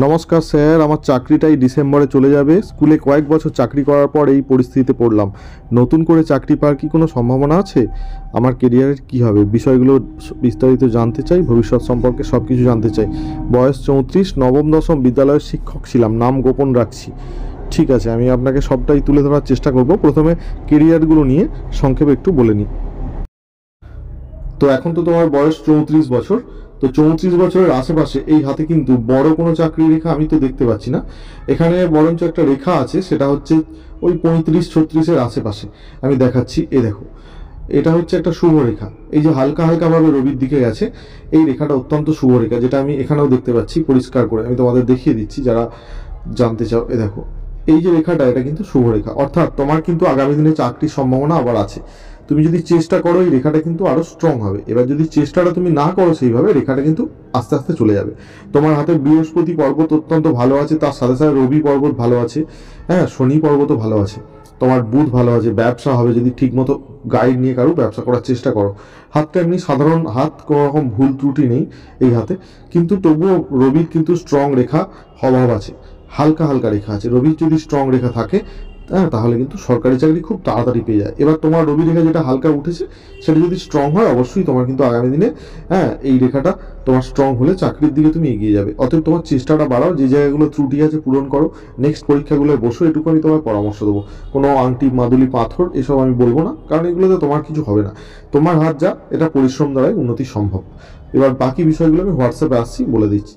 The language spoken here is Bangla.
নমস্কার স্যার, আমার চাকরিটাই ডিসেম্বরে চলে যাবে। স্কুলে কয়েক বছর চাকরি করার পর এই পরিস্থিতিতে পড়লাম। নতুন করে চাকরি পাওয়ার কি কোনো সম্ভাবনা আছে? আমার কেরিয়ারের কি হবে? বিষয়গুলো বিস্তারিত জানতে চাই, ভবিষ্যৎ সম্পর্কে সব কিছু জানতে চাই। বয়স 34, নবম দশম বিদ্যালয়ের শিক্ষক ছিলাম, নাম গোপন রাখছি। ঠিক আছে, আমি আপনাকে সবটাই তুলে ধরার চেষ্টা করব। প্রথমে কেরিয়ারগুলো নিয়ে সংক্ষেপে একটু বলে নিই। তো এখন তো তোমার বয়স 34 বছর। তো 34 বছরের আশেপাশে এই হাতে কিন্তু বড় কোনো চাকরির রেখা আমি তো দেখতে পাচ্ছি না। এখানে বরঞ্চ একটা রেখা আছে, সেটা হচ্ছে ওই 35-36-এর আশেপাশে। আমি দেখাচ্ছি, এ দেখো, এটা হচ্ছে একটা শুভ রেখা। এই যে হালকা হালকা ভাবে রবির দিকে গেছে, এই রেখাটা অত্যন্ত শুভ রেখা, যেটা আমি এখানেও দেখতে পাচ্ছি পরিষ্কার করে। আমি তোমাদের দেখিয়ে দিচ্ছি যারা জানতে চাও। এ দেখো, এই যে রেখাটা, এটা কিন্তু শুভ রেখা। অর্থাৎ তোমার কিন্তু আগামী দিনে চাকরির সম্ভাবনা আবার আছে। তুমি যদি চেষ্টা করো, এই রেখাটা কিন্তু আরো স্ট্রং হবে। এবার যদি চেষ্টাটা তুমি না করো সেইভাবে, রেখাটা কিন্তু আস্তে আস্তে চলে যাবে। তোমার হাতে বৃহস্পতি পর্বত অত্যন্ত ভালো আছে, তার সাথে সাথে রবি পর্বত ভালো আছে, হ্যাঁ, শনি পর্বতও ভালো আছে, তোমার বুধ ভালো আছে। ব্যবসা হবে যদি ঠিক মতো গাইড নিয়ে কারো ব্যবসা করার চেষ্টা করো। হাতটা এমনি সাধারণ হাত, কোনো রকম ভুল ত্রুটি নেই এই হাতে, কিন্তু তবুও রবির কিন্তু স্ট্রং রেখা অভাব আছে। হালকা হালকা রেখা আছে। রবির যদি স্ট্রং রেখা থাকে, হ্যাঁ, তাহলে কিন্তু সরকারি চাকরি খুব তাড়াতাড়ি পেয়ে যায়। এবার তোমার রবি রেখা যেটা হালকা উঠেছে, সেটা যদি স্ট্রং হয়, অবশ্যই তোমার কিন্তু আগামী দিনে, হ্যাঁ, এই রেখাটা তোমার স্ট্রং হলে চাকরির দিকে তুমি এগিয়ে যাবে। অতএব তোমার চেষ্টাটা বাড়াও, যে জায়গাগুলো ত্রুটি আছে পূরণ করো। নেক্সট পরীক্ষাগুলো বসো, এটুকু আমি তোমার পরামর্শ দেবো। কোনো আংটি, মাদুলি, পাথর এসব আমি বলবো না, কারণ এগুলোতে তোমার কিছু হবে না। তোমার হাত যা, এটা পরিশ্রম দ্বারাই উন্নতি সম্ভব। এবার বাকি বিষয়গুলো আমি হোয়াটসঅ্যাপে আসছি, বলে দিচ্ছি।